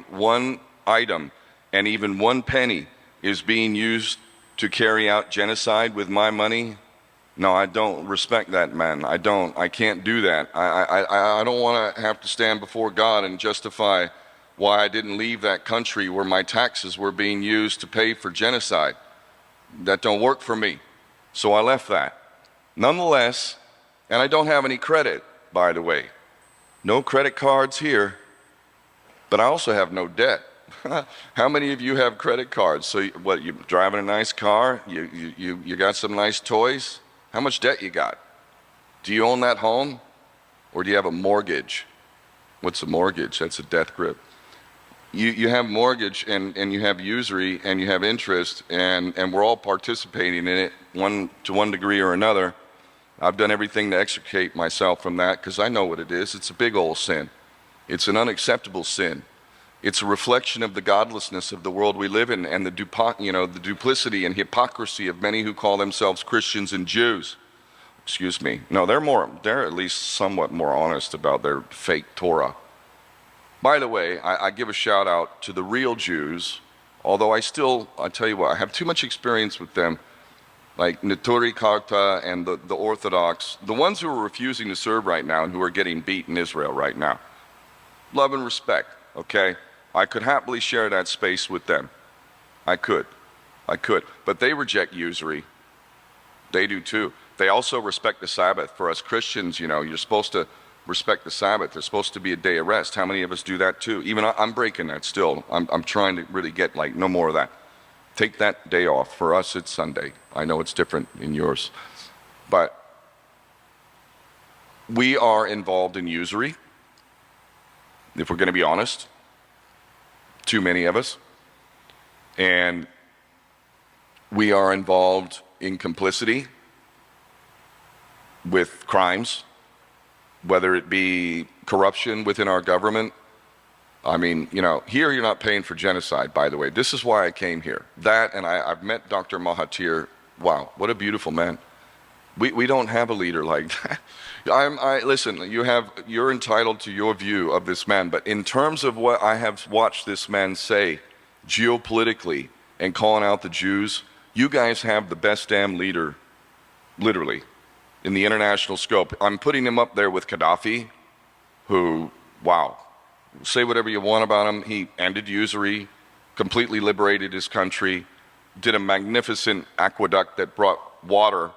one item and even one penny is being used to carry out genocide with my money, no, I don't respect that, man. I don't. I can't do that. I don't want to have to stand before God and justify why I didn't leave that country where my taxes were being used to pay for genocide. That don't work for me. So I left that. Nonetheless, and I don't have any credit, by the way. No credit cards here, but I also have no debt. How many of you have credit cards? So what, you driving a nice car? You got some nice toys? How much debt you got? Do you own that home? Or do you have a mortgage? What's a mortgage? That's a death grip. You have mortgage and you have usury and you have interest and we're all participating in it to one degree or another. I've done everything to extricate myself from that because I know what it is. It's a big old sin. It's an unacceptable sin. It's a reflection of the godlessness of the world we live in and the duplicity and hypocrisy of many who call themselves Christians and Jews. Excuse me. No, they're at least somewhat more honest about their fake Torah. By the way, I give a shout out to the real Jews, although I tell you what, I have too much experience with them, like Neturei Karta and the Orthodox, the ones who are refusing to serve right now and who are getting beat in Israel right now. Love and respect, okay? I could happily share that space with them. I could. But they reject usury. They do too. They also respect the Sabbath. For us Christians, you're supposed to respect the Sabbath. There's supposed to be a day of rest. How many of us do that too? Even I'm breaking that still. I'm trying to really get no more of that. Take that day off. For us, it's Sunday. I know it's different in yours. But we are involved in usury, if we're going to be honest. Too many of us. And we are involved in complicity with crimes, whether it be corruption within our government. I mean, here you're not paying for genocide, by the way. This is why I came here. That, and I've met Dr. Mahathir. Wow, what a beautiful man. We don't have a leader like that. Listen, you're entitled to your view of this man, but in terms of what I have watched this man say geopolitically and calling out the Jews, you guys have the best damn leader, literally, in the international scope. I'm putting him up there with Gaddafi, who, wow, say whatever you want about him. He ended usury, completely liberated his country, did a magnificent aqueduct that brought water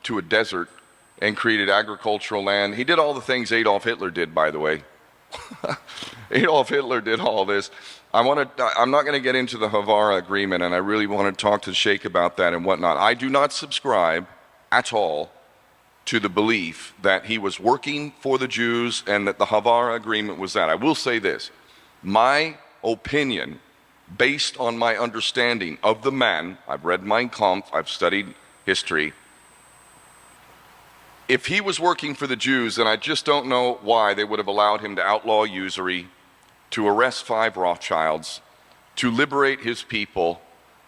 to a desert and created agricultural land. He did all the things Adolf Hitler did, by the way. Adolf Hitler did all this. I'm not going to get into the Havara agreement, and I really want to talk to Sheikh about that and whatnot. I do not subscribe at all to the belief that he was working for the Jews and that the Havara agreement was that. I will say this. My opinion, based on my understanding of the man, I've read Mein Kampf, I've studied history. If he was working for the Jews, then I just don't know why they would have allowed him to outlaw usury, to arrest 5 Rothschilds, to liberate his people,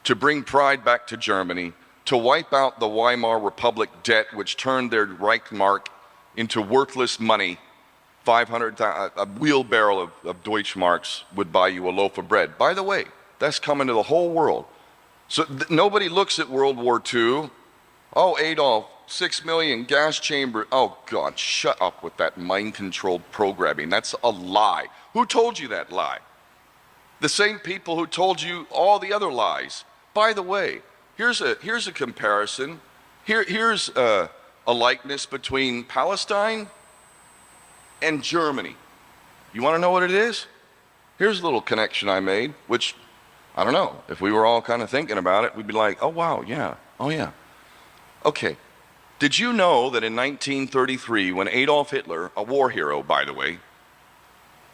to bring pride back to Germany, to wipe out the Weimar Republic debt, which turned their Reichsmark into worthless money. A wheelbarrow of Deutschmarks would buy you a loaf of bread. By the way, that's coming to the whole world. So nobody looks at World War II. Oh, Adolf, 6 million gas chamber. Oh God, shut up with that mind-controlled programming. That's a lie. Who told you that lie? The same people who told you all the other lies. By the way, here's a comparison. Here's a likeness between Palestine and Germany. You want to know what it is? Here's a little connection I made, which, I don't know, if we were all kind of thinking about it, we'd be like, oh wow, yeah, oh yeah. Okay, did you know that in 1933, when Adolf Hitler, a war hero, by the way,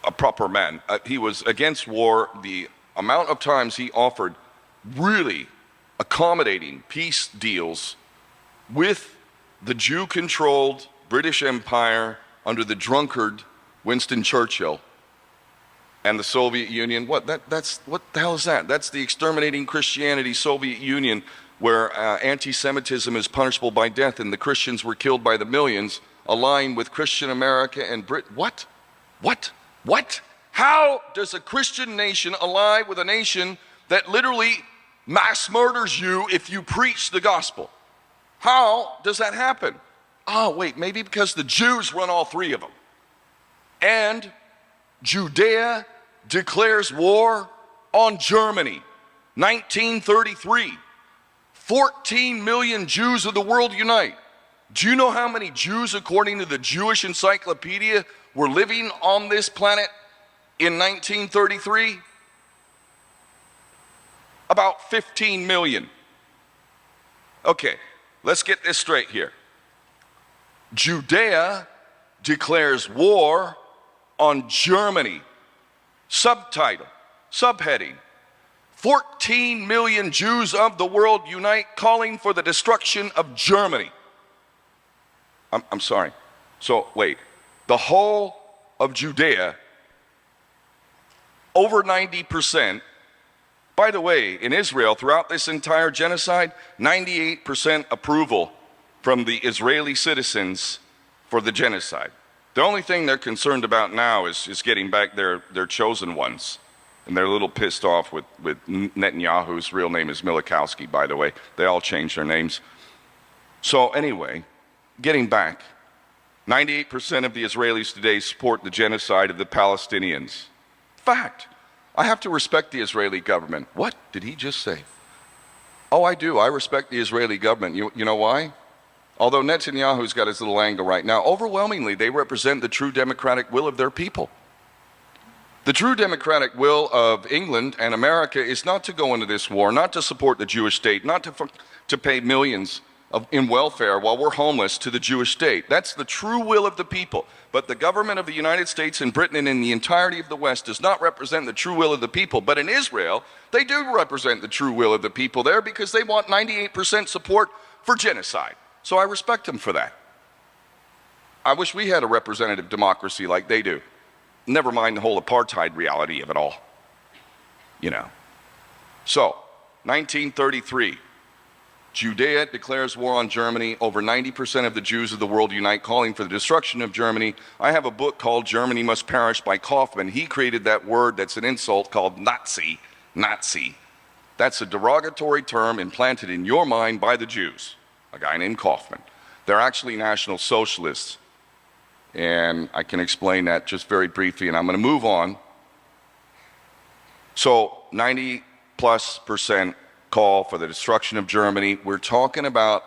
a proper man, he was against war, the amount of times he offered really accommodating peace deals with the Jew-controlled British Empire under the drunkard Winston Churchill and the Soviet Union. What the hell is that? That's the exterminating Christianity Soviet Union, where anti-Semitism is punishable by death and the Christians were killed by the millions, aligned with Christian America and Britain. What? How does a Christian nation ally with a nation that literally mass murders you if you preach the gospel? How does that happen? Oh, wait, maybe because the Jews run all three of them. And Judea declares war on Germany, 1933. 14 million Jews of the world unite. Do you know how many Jews, according to the Jewish Encyclopedia, were living on this planet in 1933? About 15 million. Okay, let's get this straight here. Judea declares war on Germany. Subtitle, subheading, 14 million Jews of the world unite calling for the destruction of Germany. I'm sorry. So wait, the whole of Judea, over 90%, by the way, in Israel, throughout this entire genocide, 98% approval from the Israeli citizens for the genocide. The only thing they're concerned about now is getting back their chosen ones. And they're a little pissed off with Netanyahu, whose real name is Milikowski, by the way. They all changed their names. So anyway, getting back, 98% of the Israelis today support the genocide of the Palestinians. Fact. I have to respect the Israeli government. What did he just say? Oh, I do. I respect the Israeli government. You know why? Although Netanyahu's got his little angle right now, overwhelmingly they represent the true democratic will of their people. The true democratic will of England and America is not to go into this war, not to support the Jewish state, not to pay millions in welfare while we're homeless to the Jewish state. That's the true will of the people. But the government of the United States and Britain and in the entirety of the West does not represent the true will of the people. But in Israel, they do represent the true will of the people there because they want 98% support for genocide. So I respect them for that. I wish we had a representative democracy like they do. Never mind the whole apartheid reality of it all. You know. So, 1933. Judea declares war on Germany. Over 90% of the Jews of the world unite calling for the destruction of Germany. I have a book called Germany Must Perish by Kaufman. He created that word that's an insult called Nazi. Nazi. That's a derogatory term implanted in your mind by the Jews. A guy named Kaufman. They're actually National Socialists. And I can explain that just very briefly, and I'm going to move on. So 90+% call for the destruction of Germany. We're talking about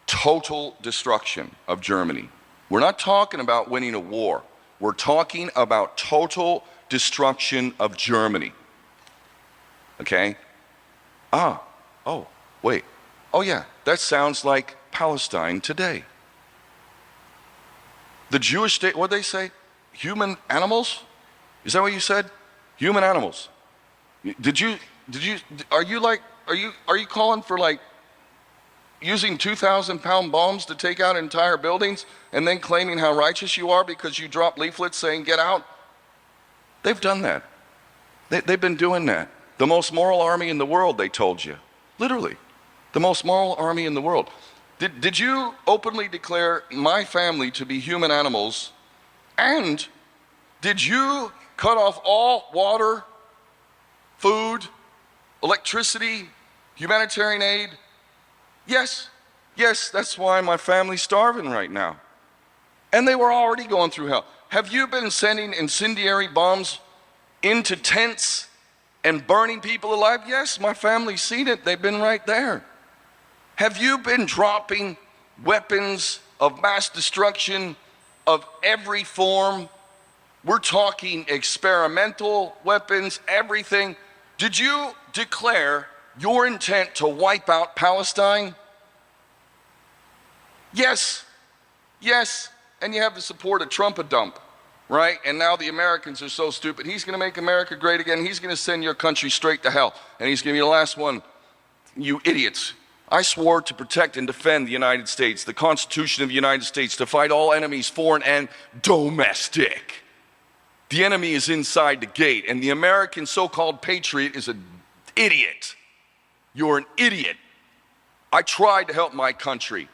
total destruction of Germany. We're not talking about winning a war. We're talking about total destruction of Germany. Okay? Oh, wait. Oh yeah, that sounds like Palestine today. The Jewish state, what'd they say? Human animals? Is that what you said? Human animals. Are you calling for like using 2,000-pound bombs to take out entire buildings and then claiming how righteous you are because you dropped leaflets saying get out? They've done that. They've been doing that. The most moral army in the world, they told you. Literally. The most moral army in the world. Did you openly declare my family to be human animals? And did you cut off all water, food, electricity, humanitarian aid? Yes, that's why my family's starving right now. And they were already going through hell. Have you been sending incendiary bombs into tents and burning people alive? Yes, my family's seen it. They've been right there. Have you been dropping weapons of mass destruction of every form? We're talking experimental weapons, everything. Did you declare your intent to wipe out Palestine? Yes, and you have the support of Trump-a-dump, right? And now the Americans are so stupid. He's going to make America great again. He's going to send your country straight to hell. And he's going to be the last one, you idiots. I swore to protect and defend the United States, the Constitution of the United States, to fight all enemies, foreign and domestic. The enemy is inside the gate, and the American so-called patriot is an idiot. You're an idiot. I tried to help my country.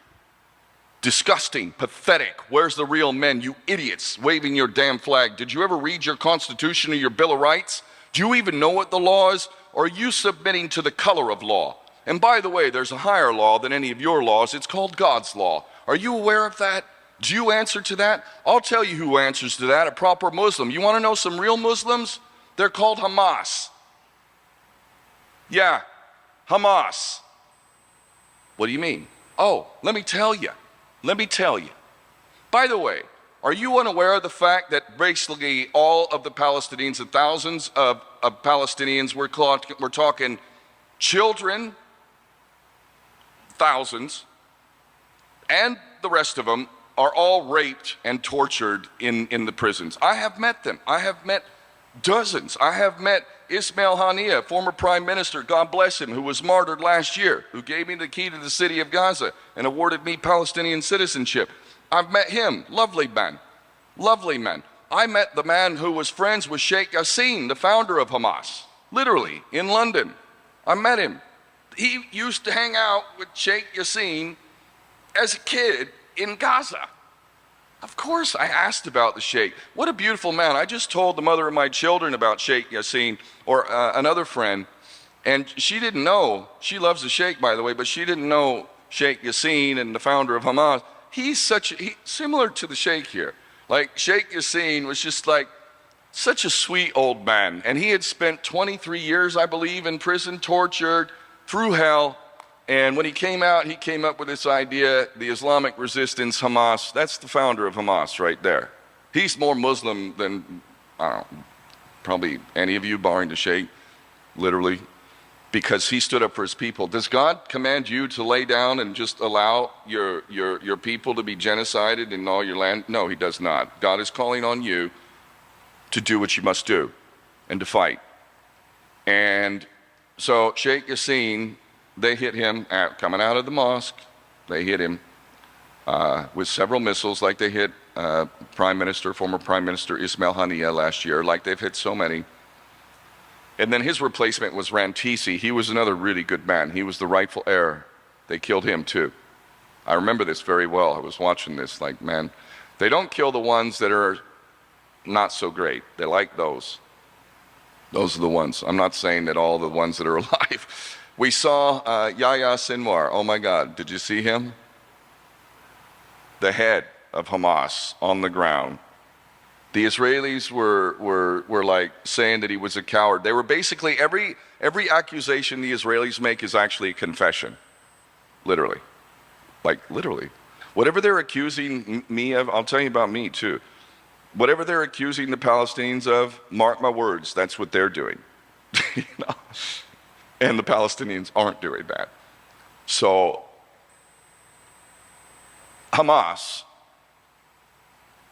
Disgusting, pathetic. Where's the real men, you idiots, waving your damn flag? Did you ever read your Constitution or your Bill of Rights? Do you even know what the law is? Or are you submitting to the color of law? And by the way, there's a higher law than any of your laws. It's called God's law. Are you aware of that? Do you answer to that? I'll tell you who answers to that, a proper Muslim. You want to know some real Muslims? They're called Hamas. Yeah, Hamas. What do you mean? Oh, let me tell you. Let me tell you. By the way, are you unaware of the fact that basically all of the Palestinians, the thousands of Palestinians, we're talking children, thousands, and the rest of them are all raped and tortured in the prisons. I have met them. I have met dozens. I have met Ismail Haniyeh, former prime minister, God bless him, who was martyred last year, who gave me the key to the city of Gaza and awarded me Palestinian citizenship. I've met him, lovely man, lovely man. I met the man who was friends with Sheikh Yassin, the founder of Hamas, literally, in London. I met him. He used to hang out with Sheikh Yassin as a kid in Gaza. Of course, I asked about the Sheikh. What a beautiful man. I just told the mother of my children about Sheikh Yassin, or another friend, and she didn't know. She loves the Sheikh, by the way, but she didn't know Sheikh Yassin and the founder of Hamas. He's similar to the Sheikh here. Like, Sheikh Yassin was just like such a sweet old man, and he had spent 23 years, I believe, in prison, tortured, through hell. And when he came out, he came up with this idea, the Islamic resistance, Hamas. That's the founder of Hamas right there. He's more Muslim than, I don't know, probably any of you, barring the Sheikh, literally, because he stood up for his people. Does God command you to lay down and just allow your people to be genocided in all your land? No, he does not. God is calling on you to do what you must do and to fight. And so Sheikh Yassin, they hit him coming out of the mosque. They hit him with several missiles, like they hit former Prime Minister Ismail Haniyeh last year, like they've hit so many. And then his replacement was Rantisi. He was another really good man. He was the rightful heir. They killed him too. I remember this very well. I was watching this, like, man, they don't kill the ones that are not so great. They like those. Those are the ones. I'm not saying that all the ones that are alive. We saw Yahya Sinwar. Oh my God, did you see him? The head of Hamas on the ground. The Israelis were like saying that he was a coward. They were basically, every accusation the Israelis make is actually a confession. Literally. Like, literally. Whatever they're accusing me of, I'll tell you about me too. Whatever they're accusing the Palestinians of, mark my words, that's what they're doing. You know? And the Palestinians aren't doing that. So, Hamas,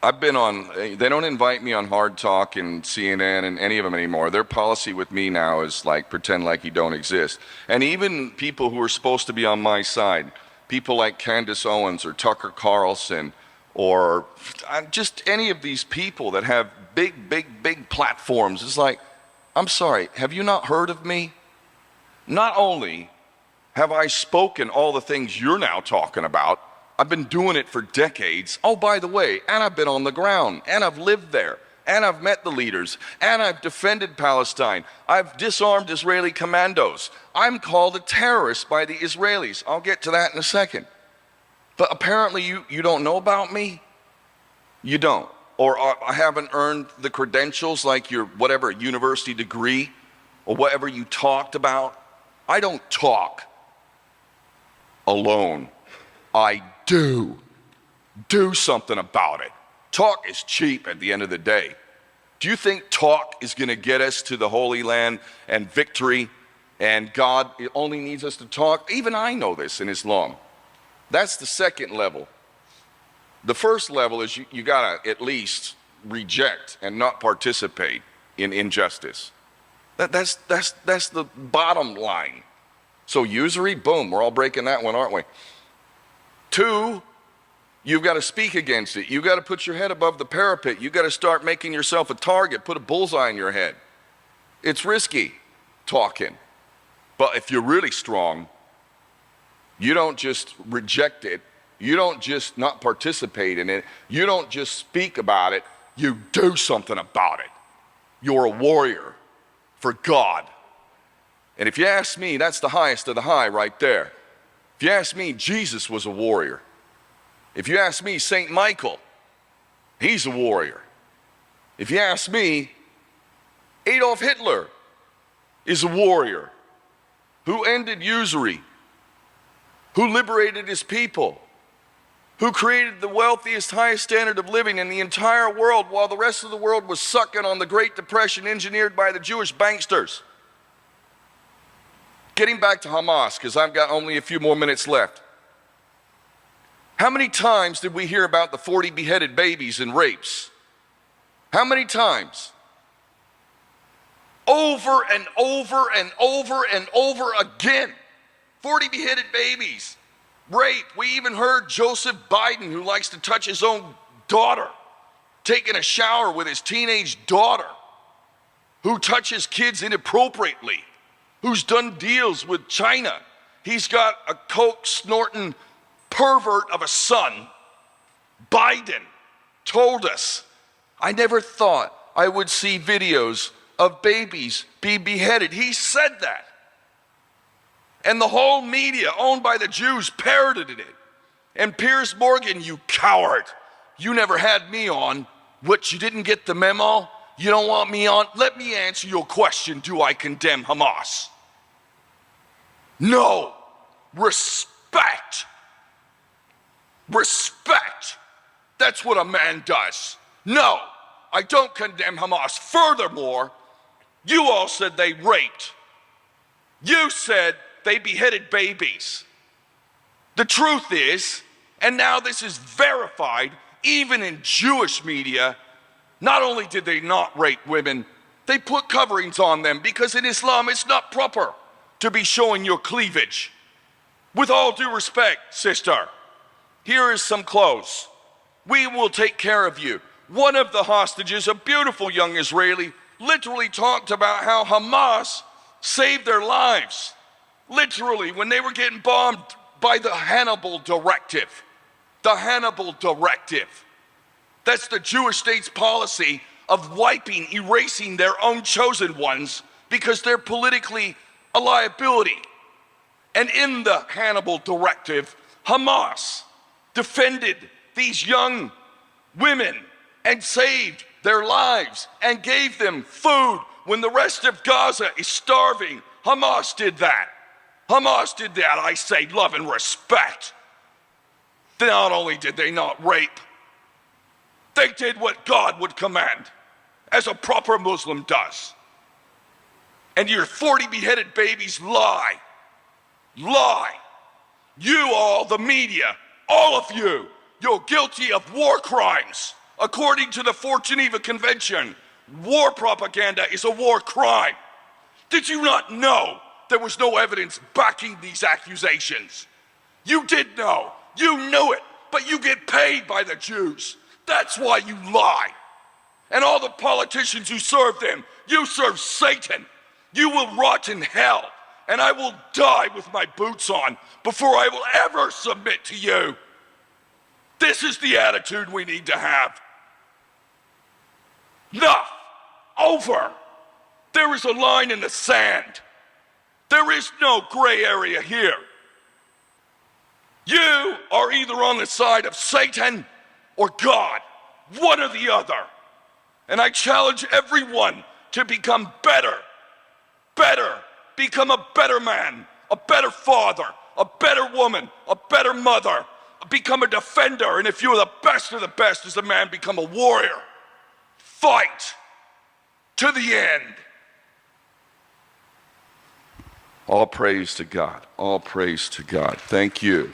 I've been on, they don't invite me on Hard Talk and CNN and any of them anymore. Their policy with me now is like, pretend like you don't exist. And even people who are supposed to be on my side, people like Candace Owens or Tucker Carlson, or just any of these people that have big platforms, it's like, I'm sorry, have you not heard of me? Not only have I spoken all the things you're now talking about, I've been doing it for decades. Oh, by the way, and I've been on the ground, and I've lived there, and I've met the leaders, and I've defended Palestine. I've disarmed Israeli commandos. I'm called a terrorist by the Israelis. I'll get to that in a second. But apparently you don't know about me? You don't. Or I haven't earned the credentials like your whatever university degree or whatever you talked about. I don't talk alone. I do something about it. Talk is cheap at the end of the day. Do you think talk is going to get us to the Holy Land and victory, and God only needs us to talk? Even I know this in Islam. That's the second level. The first level is you got to at least reject and not participate in injustice. That's the bottom line. So usury, boom, we're all breaking that one, aren't we? 2, you've got to speak against it. You've got to put your head above the parapet. You've got to start making yourself a target, put a bullseye in your head. It's risky talking. But if you're really strong, you don't just reject it, You don't just not participate in it. You don't just speak about it. You do something about it. You're a warrior for God. And if you ask me, that's the highest of the high right there. If you ask me, Jesus was a warrior. If you ask me, St. Michael, he's a warrior. If you ask me, Adolf Hitler is a warrior who ended usury, who liberated his people, who created the wealthiest, highest standard of living in the entire world while the rest of the world was sucking on the Great Depression engineered by the Jewish banksters. Getting back to Hamas, because I've got only a few more minutes left. How many times did we hear about the 40 beheaded babies and rapes? How many times? Over and over and over and over again. 40 beheaded babies, rape. We even heard Joseph Biden, who likes to touch his own daughter, taking a shower with his teenage daughter, who touches kids inappropriately, who's done deals with China. He's got a coke snorting pervert of a son. Biden told us, I never thought I would see videos of babies be beheaded. He said that. And the whole media owned by the Jews parroted it. And Piers Morgan, you coward, you never had me on. What, you didn't get the memo? You don't want me on? Let me answer your question. Do I condemn Hamas? No. Respect. Respect. That's what a man does. No, I don't condemn Hamas. Furthermore, you all said they raped. You said they beheaded babies. The truth is, and now this is verified, even in Jewish media, not only did they not rape women, they put coverings on them because in Islam it's not proper to be showing your cleavage. With all due respect, sister, here is some clothes. We will take care of you. One of the hostages, a beautiful young Israeli, literally talked about how Hamas saved their lives. Literally, when they were getting bombed by the Hannibal Directive. The Hannibal Directive. That's the Jewish state's policy of wiping, erasing their own chosen ones because they're politically a liability. And in the Hannibal Directive, Hamas defended these young women and saved their lives and gave them food when the rest of Gaza is starving. Hamas did that. Hamas did that, I say, love and respect. Not only did they not rape, they did what God would command, as a proper Muslim does. And your 40 beheaded babies lie. Lie. You all, the media, all of you, you're guilty of war crimes. According to the Fourth Geneva Convention, war propaganda is a war crime. Did you not know there was no evidence backing these accusations? You did know. You knew it, but you get paid by the Jews. That's why you lie. And all the politicians who serve them, you serve Satan. You will rot in hell, and I will die with my boots on before I will ever submit to you. This is the attitude we need to have. Enough. Over. There is a line in the sand. There is no gray area here. You are either on the side of Satan or God, one or the other. And I challenge everyone to become better, become a better man, a better father, a better woman, a better mother, become a defender, and if you're the best of the best as a man, become a warrior. Fight to the end. All praise to God. All praise to God. Thank you.